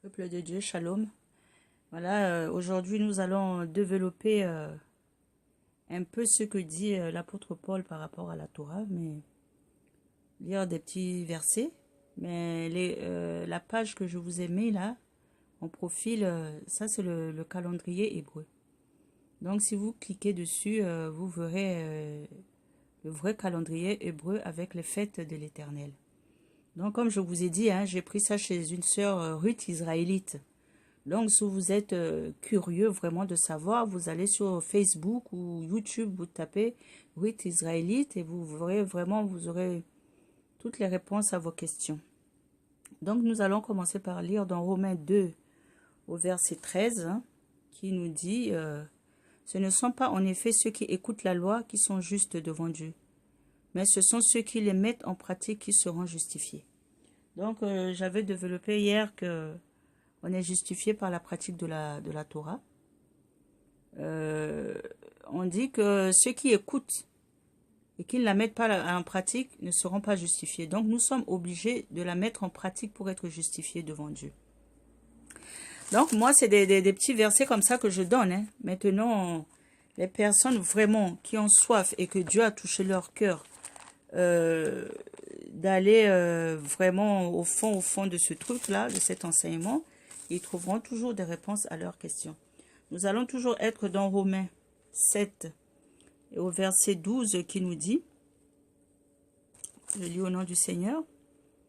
Peuple de Dieu, shalom. Voilà, aujourd'hui nous allons développer un peu ce que dit l'apôtre Paul par rapport à la Torah, mais lire des petits versets. Mais la page que je vous ai mis là, en profil, ça c'est le calendrier hébreu. Donc si vous cliquez dessus, vous verrez le vrai calendrier hébreu avec les fêtes de l'Éternel. Donc comme je vous ai dit, hein, j'ai pris ça chez une sœur Ruth israélite. Donc, si vous êtes curieux vraiment de savoir, vous allez sur Facebook ou YouTube, vous tapez Ruth Israélite et vous verrez vraiment, vous aurez toutes les réponses à vos questions. Donc, nous allons commencer par lire dans Romains 2 au verset 13, hein, qui nous dit ce ne sont pas en effet ceux qui écoutent la loi qui sont justes devant Dieu, mais ce sont ceux qui les mettent en pratique qui seront justifiés. Donc, j'avais développé hier que on est justifié par la pratique de la Torah. On dit que ceux qui écoutent et qui ne la mettent pas en pratique ne seront pas justifiés. Donc nous sommes obligés de la mettre en pratique pour être justifiés devant Dieu. Donc moi, c'est des petits versets comme ça que je donne. Hein. Maintenant, les personnes vraiment qui ont soif et que Dieu a touché leur cœur, d'aller vraiment au fond de ce truc-là, de cet enseignement, ils trouveront toujours des réponses à leurs questions. Nous allons toujours être dans Romains 7 et au verset 12 qui nous dit, je lis au nom du Seigneur,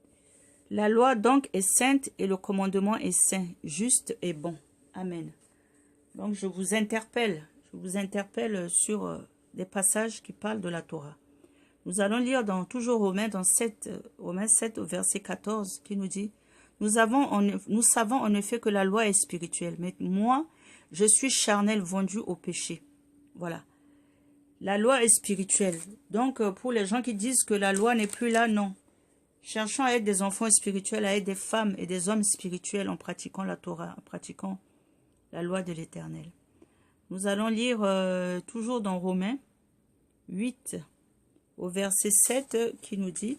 « La loi donc est sainte et le commandement est saint, juste et bon. » Amen. Donc je vous interpelle sur des passages qui parlent de la Torah. Nous allons lire toujours Romains 7 au verset 14 qui nous dit, nous savons en effet que la loi est spirituelle, mais moi, je suis charnel vendu au péché. Voilà. La loi est spirituelle. Donc, pour les gens qui disent que la loi n'est plus là, non. Cherchons à être des enfants spirituels, à être des femmes et des hommes spirituels en pratiquant la Torah, en pratiquant la loi de l'Éternel. Nous allons lire toujours dans Romains 8 au verset 7 qui nous dit,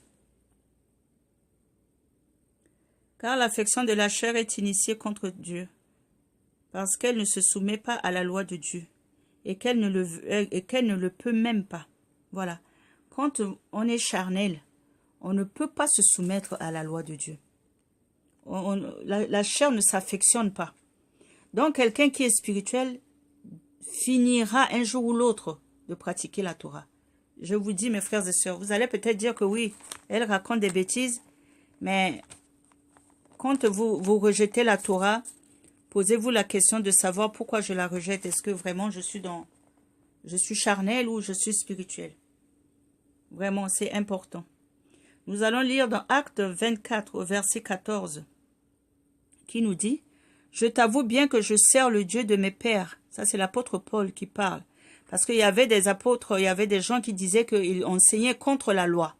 car l'affection de la chair est initiée contre Dieu, parce qu'elle ne se soumet pas à la loi de Dieu, et qu'elle ne le peut même pas. Voilà. Quand on est charnel, on ne peut pas se soumettre à la loi de Dieu. La chair ne s'affectionne pas. Donc, quelqu'un qui est spirituel finira un jour ou l'autre de pratiquer la Torah. Je vous dis, mes frères et sœurs, vous allez peut-être dire que oui, elle raconte des bêtises, mais quand vous rejetez la Torah, posez-vous la question de savoir pourquoi je la rejette. Est-ce que vraiment je suis charnel ou je suis spirituel? Vraiment, c'est important. Nous allons lire dans Actes 24 au verset 14 qui nous dit, « Je t'avoue bien que je sers le Dieu de mes pères. » Ça, c'est l'apôtre Paul qui parle. Parce qu'il y avait des apôtres, il y avait des gens qui disaient qu'ils enseignaient contre la loi.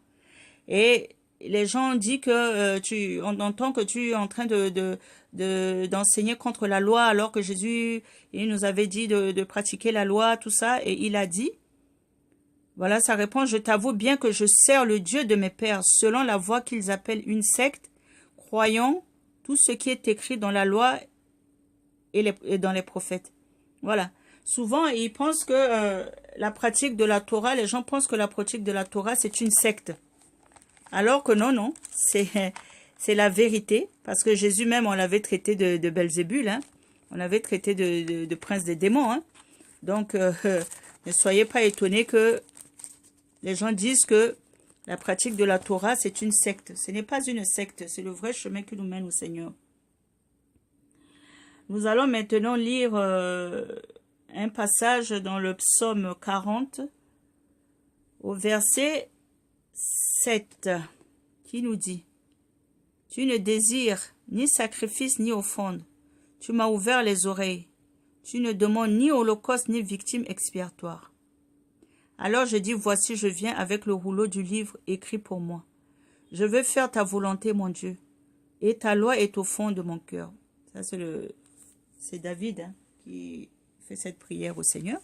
Et les gens disent que on entend que tu es en train d'enseigner contre la loi alors que Jésus il nous avait dit de pratiquer la loi, tout ça. Et il a dit, voilà sa réponse, « Je t'avoue bien que je sers le Dieu de mes pères, selon la voie qu'ils appellent une secte, croyant tout ce qui est écrit dans la loi et dans les prophètes. » Voilà. Souvent, ils pensent que la pratique de la Torah, les gens pensent que la pratique de la Torah, c'est une secte. Alors que non, c'est la vérité, parce que Jésus même, on l'avait traité de Belzébul, hein. On l'avait traité de prince des démons. Hein. Donc, ne soyez pas étonnés que les gens disent que la pratique de la Torah, c'est une secte. Ce n'est pas une secte, c'est le vrai chemin qui nous mène au Seigneur. Nous allons maintenant lire un passage dans le psaume 40, au verset 7, qui nous dit, « Tu ne désires ni sacrifice ni offrande. Tu m'as ouvert les oreilles. Tu ne demandes ni holocauste ni victime expiatoire. Alors je dis, voici, je viens avec le rouleau du livre écrit pour moi. Je veux faire ta volonté, mon Dieu, et ta loi est au fond de mon cœur. » Ça, c'est David hein, qui fait cette prière au Seigneur.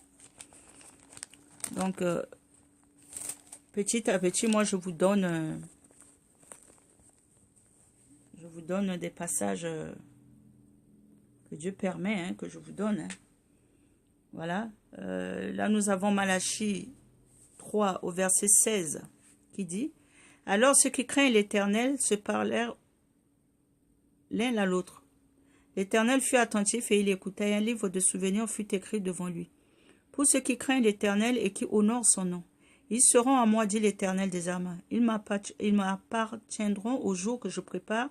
Donc, petit à petit, moi, je vous donne des passages que Dieu permet, hein, que je vous donne. Hein. Voilà. Là, nous avons Malachie 3 au verset 16 qui dit « Alors ceux qui craignent l'Éternel se parlèrent l'un à l'autre. L'Éternel fut attentif et il écouta, et un livre de souvenirs fut écrit devant lui. Pour ceux qui craignent l'Éternel et qui honorent son nom, ils seront à moi, dit l'Éternel des armées. Ils m'appartiendront au jour que je prépare,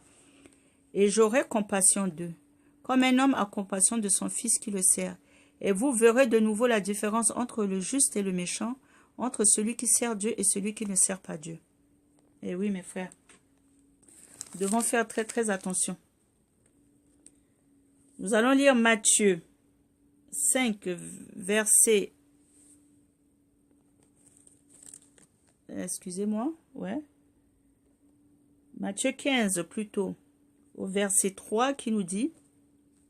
et j'aurai compassion d'eux, comme un homme a compassion de son fils qui le sert. Et vous verrez de nouveau la différence entre le juste et le méchant, entre celui qui sert Dieu et celui qui ne sert pas Dieu. » Et oui, mes frères, nous devons faire très très attention. Nous allons lire Matthieu 5, verset... Excusez-moi, ouais. Matthieu 15, plutôt, au verset 3, qui nous dit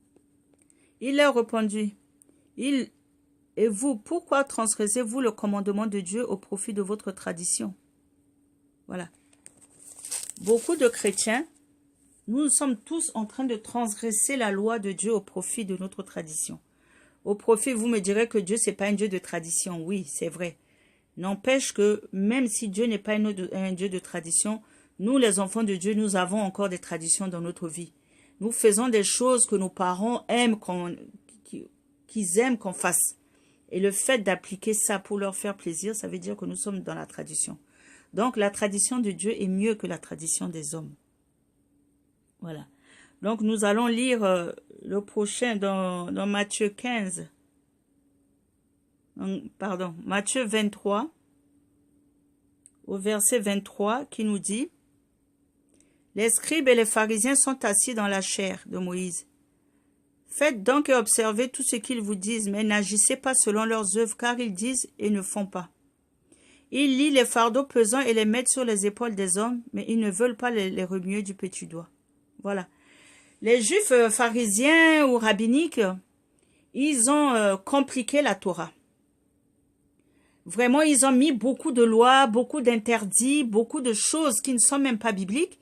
« Il leur répondit, « Et vous, pourquoi transgressez-vous le commandement de Dieu au profit de votre tradition ?» Voilà. Beaucoup de chrétiens, nous sommes tous en train de transgresser la loi de Dieu au profit de notre tradition. Au profit, vous me direz que Dieu, c'est pas un Dieu de tradition. Oui, c'est vrai. N'empêche que même si Dieu n'est pas un Dieu de tradition, nous, les enfants de Dieu, nous avons encore des traditions dans notre vie. Nous faisons des choses que nos parents aiment, qu'ils aiment qu'on fasse. Et le fait d'appliquer ça pour leur faire plaisir, ça veut dire que nous sommes dans la tradition. Donc, la tradition de Dieu est mieux que la tradition des hommes. Voilà. Donc, nous allons lire le prochain dans Matthieu 15. Pardon, Matthieu 23, au verset 23, qui nous dit « Les scribes et les pharisiens sont assis dans la chaire de Moïse. Faites donc et observez tout ce qu'ils vous disent, mais n'agissez pas selon leurs œuvres, car ils disent et ne font pas. Ils lient les fardeaux pesants et les mettent sur les épaules des hommes, mais ils ne veulent pas les remuer du petit doigt. » Voilà. Les juifs pharisiens ou rabbiniques, ils ont compliqué la Torah. Vraiment, ils ont mis beaucoup de lois, beaucoup d'interdits, beaucoup de choses qui ne sont même pas bibliques.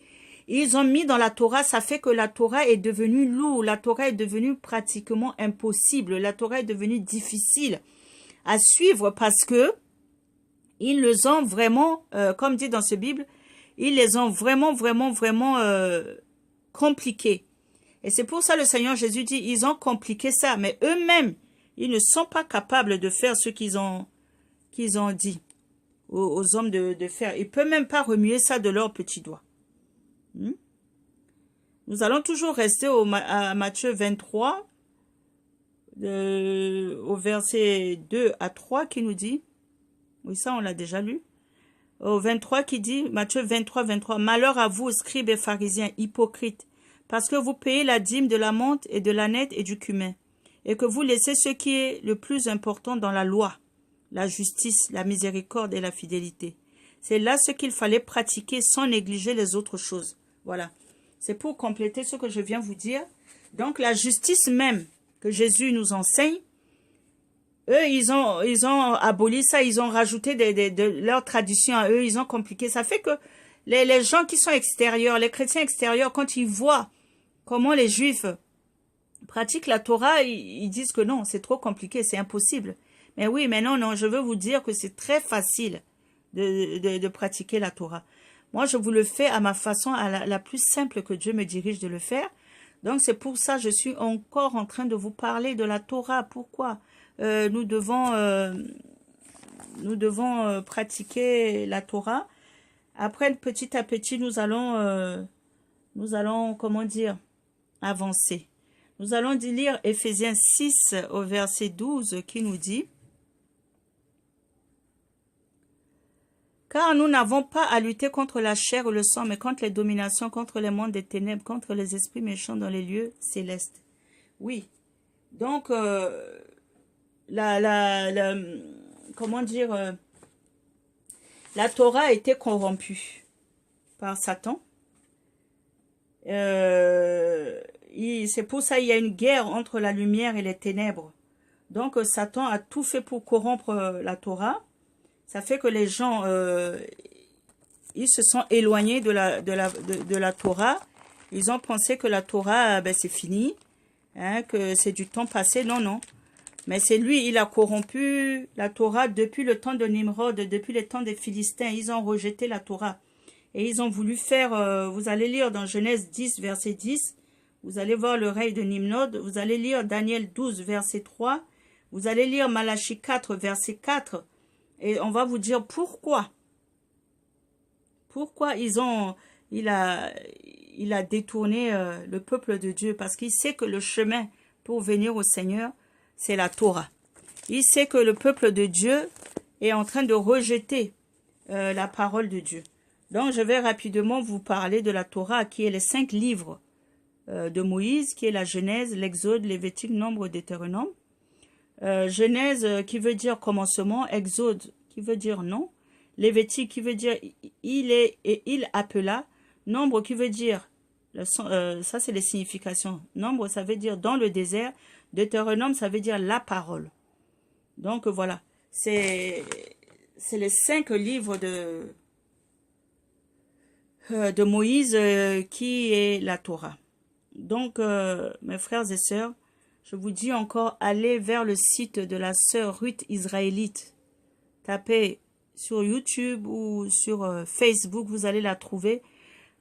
Ils ont mis dans la Torah, ça fait que la Torah est devenue lourde, la Torah est devenue pratiquement impossible, la Torah est devenue difficile à suivre parce que ils les ont vraiment, comme dit dans ce Bible, ils les ont vraiment compliqués. Et c'est pour ça le Seigneur Jésus dit, ils ont compliqué ça, mais eux-mêmes, ils ne sont pas capables de faire ce qu'ils ont dit aux hommes de faire. Ils ne peuvent même pas remuer ça de leurs petits doigts. Nous allons toujours rester à Matthieu 23, au verset 2 à 3 qui nous dit, oui ça on l'a déjà lu, au 23 qui dit, Matthieu 23, 23, « Malheur à vous, scribes et pharisiens, hypocrites, parce que vous payez la dîme de la menthe et de l'âneth et du cumin, et que vous laissez ce qui est le plus important dans la loi, la justice, la miséricorde et la fidélité. C'est là ce qu'il fallait pratiquer sans négliger les autres choses. » Voilà. C'est pour compléter ce que je viens vous dire. Donc, la justice même que Jésus nous enseigne, eux, ils ont aboli ça, ils ont rajouté de leurs traditions à eux, ils ont compliqué. Ça fait que les gens qui sont extérieurs, les chrétiens extérieurs, quand ils voient comment les Juifs pratiquent la Torah, ils disent que non, c'est trop compliqué, c'est impossible. Mais oui, mais non, je veux vous dire que c'est très facile de pratiquer la Torah. Moi, je vous le fais à ma façon, à la plus simple que Dieu me dirige de le faire. Donc, c'est pour ça que je suis encore en train de vous parler de la Torah. Pourquoi nous devons pratiquer la Torah. Après, petit à petit, nous allons, comment dire, avancer. Nous allons lire Éphésiens 6 au verset 12 qui nous dit « Car nous n'avons pas à lutter contre la chair ou le sang, mais contre les dominations, contre les mondes des ténèbres, contre les esprits méchants dans les lieux célestes. » Oui, donc, comment dire, la Torah a été corrompue par Satan. C'est pour ça qu'il y a une guerre entre la lumière et les ténèbres. Donc, Satan a tout fait pour corrompre la Ça fait que les gens, ils se sont éloignés de la Torah. Ils ont pensé que la Torah, c'est fini. hein, que c'est du temps passé. Non, non. Mais c'est lui, il a corrompu la Torah depuis le temps de Nimrod, depuis le temps des Philistins. Ils ont rejeté la Torah. Et ils ont voulu faire, vous allez lire dans Genèse 10, verset 10, vous allez voir le règne de Nimrod, vous allez lire Daniel 12, verset 3, vous allez lire Malachie 4, verset 4, et on va vous dire pourquoi. Pourquoi il a détourné le peuple de Dieu, parce qu'il sait que le chemin pour venir au Seigneur, c'est la Torah. Il sait que le peuple de Dieu est en train de rejeter la parole de Dieu. Donc, je vais rapidement vous parler de la Torah, qui est les 5 livres de Moïse, qui est la Genèse, l'Exode, Lévitique, Nombre, Deutéronome. Genèse qui veut dire commencement, Exode qui veut dire non, Lévitique qui veut dire il est et il appela, Nombre qui veut dire, ça c'est les significations, Nombre ça veut dire dans le désert, Deutéronome ça veut dire la parole. Donc voilà, c'est les 5 livres de Moïse qui est la Torah. Donc, mes frères et sœurs, je vous dis encore, allez vers le site de la sœur Ruth Israélite. Tapez sur YouTube ou sur Facebook, vous allez la trouver.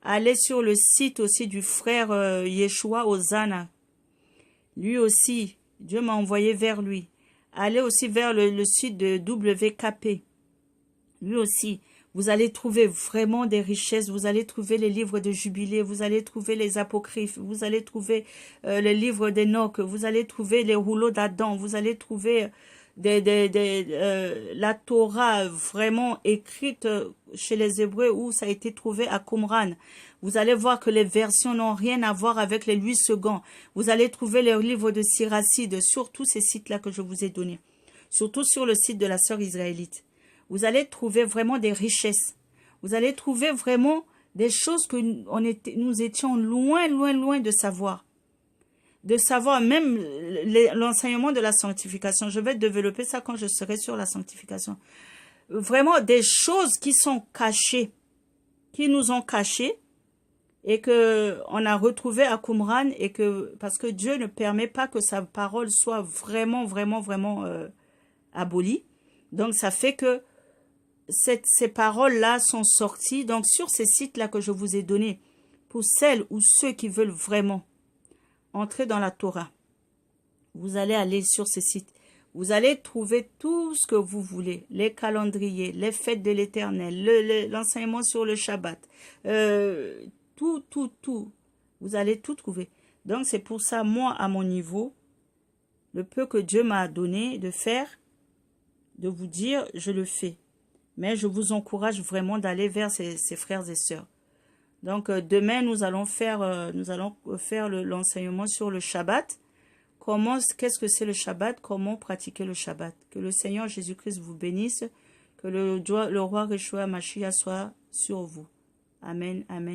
Allez sur le site aussi du frère Yeshua Ozana. Lui aussi, Dieu m'a envoyé vers lui. Allez aussi vers le site de WKP. Lui aussi, vous allez trouver vraiment des richesses, vous allez trouver les livres de Jubilé, vous allez trouver les apocryphes, vous allez trouver les livres d'Enoch, vous allez trouver les rouleaux d'Adam, vous allez trouver la Torah vraiment écrite chez les Hébreux où ça a été trouvé à Qumran. Vous allez voir que les versions n'ont rien à voir avec les 8 secondes. Vous allez trouver les livres de Siracide sur tous ces sites-là que je vous ai donnés, surtout sur le site de la sœur israélite. Vous allez trouver vraiment des richesses. Vous allez trouver vraiment des choses que nous étions loin, loin, loin de savoir. De savoir même l'enseignement de la sanctification. Je vais développer ça quand je serai sur la sanctification. Vraiment des choses qui sont cachées, qui nous ont cachées et que on a retrouvé à Qumran et que parce que Dieu ne permet pas que sa parole soit vraiment, vraiment, vraiment abolie. Donc ça fait que ces paroles-là sont sorties donc sur ces sites-là que je vous ai donnés pour celles ou ceux qui veulent vraiment entrer dans la Torah. Vous allez aller sur ces sites. Vous allez trouver tout ce que vous voulez. Les calendriers, les fêtes de l'Éternel, l'enseignement sur le Shabbat. Tout. Vous allez tout trouver. Donc c'est pour ça, moi, à mon niveau, le peu que Dieu m'a donné de faire, de vous dire, je le fais. Mais je vous encourage vraiment d'aller vers ces frères et sœurs. Donc, demain, nous allons faire l'enseignement sur le Shabbat. Qu'est-ce que c'est le Shabbat? Comment pratiquer le Shabbat? Que le Seigneur Jésus-Christ vous bénisse. Que le roi Yeshua Mashiach soit sur vous. Amen, amen.